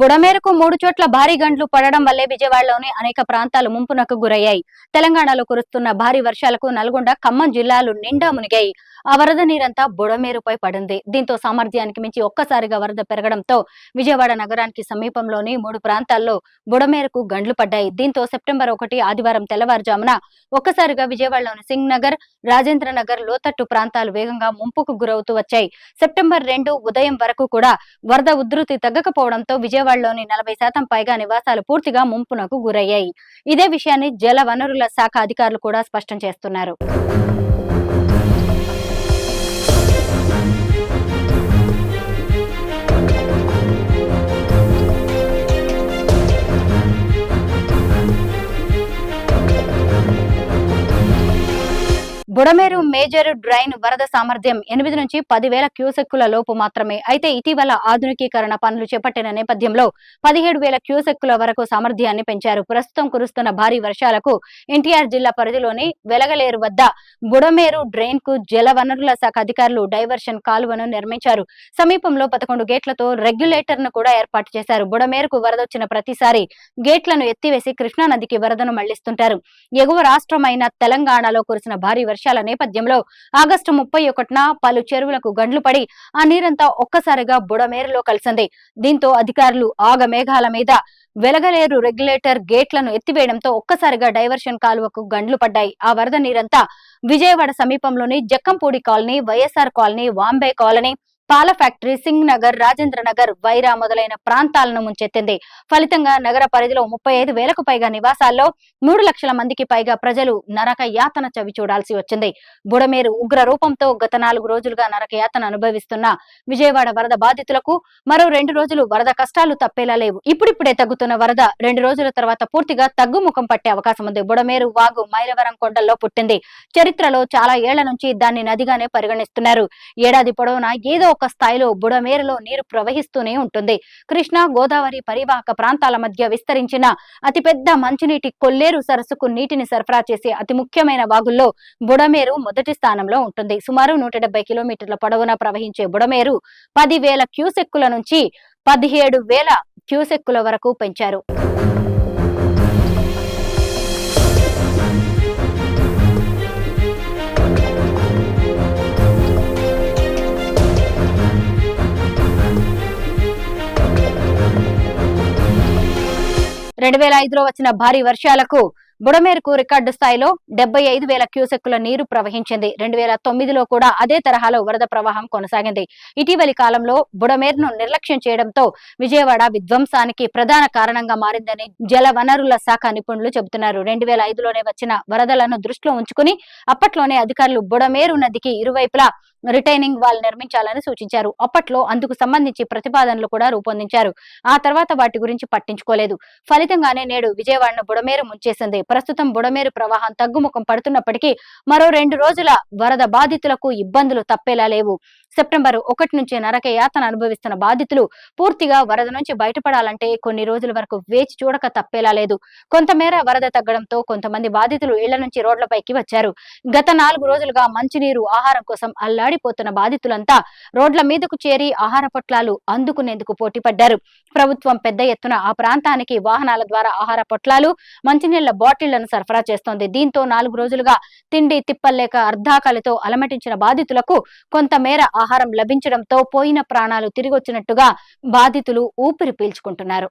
బుడమేరకు 3 చోట్ల భారీ గంటలు పడడం వల్లే విజయవాడలోని అనేక ప్రాంతాలు ముంపునకు గురయ్యాయి. తెలంగాణలో కురుస్తున్న భారీ వర్షాలకు నల్గొండ, ఖమ్మం జిల్లాలు నిండా మునిగాయి. ఆ వరద నీరంతా బుడమేరుపై పడింది. దీంతో సామర్థ్యానికి మించి ఒక్కసారిగా వరద పెరగడంతో విజయవాడ నగరానికి సమీపంలోని 3 ప్రాంతాల్లో బుడమేరకు గండ్లు పడ్డాయి. దీంతో సెప్టెంబర్ 1 ఆదివారం తెల్లవారుజామున ఒక్కసారిగా విజయవాడలోని సింగ్ నగర్, రాజేంద్ర నగర్ లోతట్టు ప్రాంతాలు వేగంగా ముంపుకు గురవుతూ వచ్చాయి. సెప్టెంబర్ 2 ఉదయం వరకు కూడా వరద ఉధృతి తగ్గకపోవడంతో విజయవాడలోని 40% పైగా నివాసాలు పూర్తిగా ముంపునకు గురయ్యాయి. ఇదే విషయాన్ని జల వనరుల శాఖ అధికారులు కూడా స్పష్టం చేస్తున్నారు. బుడమేరు మేజర్ డ్రైన్ వరద సామర్థ్యం 8 నుంచి 10,000 క్యూసెక్కుల లోపు మాత్రమే. అయితే ఇటీవల ఆధునికీకరణ పనులు చేపట్టిన నేపథ్యంలో 17,000 క్యూసెక్కుల వరకు సామర్థ్యాన్ని పెంచారు. ప్రస్తుతం కురుస్తున్న భారీ వర్షాలకు ఎన్టీఆర్ జిల్లా పరిధిలోని వెలగలేరు వద్ద బుడమేరు డ్రైన్ కు జల వనరుల శాఖ అధికారులు డైవర్షన్ కాలువను నిర్మించారు. సమీపంలో 11 గేట్లతో రెగ్యులేటర్ ను కూడా ఏర్పాటు చేశారు. బుడమేరుకు వరదొచ్చిన ప్రతిసారి గేట్లను ఎత్తివేసి కృష్ణానదికి వరదను మళ్లిస్తుంటారు. ఎగువ రాష్ట్రమైన తెలంగాణలో కురిసిన భారీ వర్షాల నేపథ్యంలో ఆగస్టు 31న పలు చెరువులకు గండ్లు పడి ఆ నీరంతా ఒక్కసారిగా బుడమేరులో కలిసింది. దీంతో అధికారులు ఆగమేఘాల మీద వెలగలేరు రెగ్యులేటర్ గేట్లను ఎత్తివేయడంతో ఒక్కసారిగా డైవర్షన్ కాలువకు గండ్లు పడ్డాయి. ఆ వరద నీరంతా విజయవాడ సమీపంలోని Jakkampudi colony, YSR colony, Vambay colony, పాల ఫ్యాక్టరీ, సింగ్ నగర్, రాజేంద్ర నగర్, వైరా మొదలైన ప్రాంతాలను ముంచెత్తింది. ఫలితంగా నగర పరిధిలో 35,000కు పైగా నివాసాల్లో 3 లక్షల మందికి పైగా ప్రజలు నరక యాతన చవి చూడాల్సి వచ్చింది. బుడమేరు ఉగ్ర రూపంతో గత 4 రోజులుగా నరక యాతన అనుభవిస్తున్న విజయవాడ వరద బాధితులకు మరో 2 రోజులు వరద కష్టాలు తప్పేలా లేవు. ఇప్పుడిప్పుడే తగ్గుతున్న వరద 2 రోజుల తర్వాత పూర్తిగా తగ్గుముఖం పట్టే అవకాశం ఉంది. బుడమేరు వాగు మైలవరం కొండల్లో పుట్టింది. చరిత్రలో చాలా ఏళ్ల నుంచి దాన్ని నదిగానే పరిగణిస్తున్నారు. ఏడాది పొడవునా ఏదో ఒక స్థాయిలో బుడమేరులో నీరు ప్రవహిస్తూనే ఉంటుంది. కృష్ణా, గోదావరి పరివాహక ప్రాంతాల మధ్య విస్తరించిన అతిపెద్ద మంచినీటి కొల్లేరు సరస్సుకు నీటిని సరఫరా చేసే అతి ముఖ్యమైన వాగుల్లో బుడమేరు మొదటి స్థానంలో ఉంటుంది. సుమారు 170 కిలోమీటర్ల పొడవున ప్రవహించే బుడమేరు 10,000 క్యూసెక్కుల నుంచి 17,000 క్యూసెక్కుల వరకు పెంచారు. రెండు 2005లో వచ్చిన భారీ వర్షాలకు బుడమేరుకు రికార్డు స్థాయిలో 75,000 క్యూసెక్కుల నీరు ప్రవహించింది. 2009లో కూడా అదే తరహాలో వరద ప్రవాహం కొనసాగింది. ఇటీవలి కాలంలో బుడమేరును నిర్లక్ష్యం చేయడంతో విజయవాడ విధ్వంసానికి ప్రధాన కారణంగా మారిందని జల వనరుల శాఖ నిపుణులు చెబుతున్నారు. 2005లోనే వచ్చిన వరదలను దృష్టిలో ఉంచుకుని అప్పట్లోనే అధికారులు బుడమేరు నదికి ఇరువైపులా రిటైనింగ్ వాల్ నిర్మించాలని సూచించారు. అప్పట్లో అందుకు సంబంధించి ప్రతిపాదనలు కూడా రూపొందించారు. ఆ తర్వాత వాటి గురించి పట్టించుకోలేదు. ఫలితంగానే నేడు విజయవాడను బుడమేరు ముంచేసింది. ప్రస్తుతం బుడమేరు ప్రవాహం తగ్గుముఖం పడుతున్నప్పటికీ మరో 2 రోజుల వరద బాధితులకు ఇబ్బందులు తప్పేలా లేవు. సెప్టెంబర్ 1 నుంచి నరక యాతన అనుభవిస్తున్న బాధితులు పూర్తిగా వరద నుంచి బయటపడాలంటే కొన్ని రోజుల వరకు వేచి చూడక తప్పేలా లేదు. కొంతమేర వరద తగ్గడంతో కొంతమంది బాధితులు ఇళ్ల నుంచి రోడ్లపైకి వచ్చారు. గత 4 రోజులుగా మంచినీరు, ఆహారం కోసం అల్లాడిపోతున్న బాధితులంతా రోడ్ల మీదకు చేరి ఆహార పొట్లాలు అందుకునేందుకు పోటీపడ్డారు. ప్రభుత్వం పెద్ద ఎత్తున ఆ ప్రాంతానికి వాహనాల ద్వారా ఆహార పొట్లాలు, మంచినీళ్ల బాటిళ్లను సరఫరా చేస్తోంది. దీంతో 4 రోజులుగా తిండి తిప్పలేక అర్ధాకలితో అలమటించిన బాధితులకు కొంతమేర ఆహారం లభించడంతో పోయిన ప్రాణాలు తిరిగొచ్చినట్టుగా బాధితులు ఊపిరి పీల్చుకుంటున్నారు.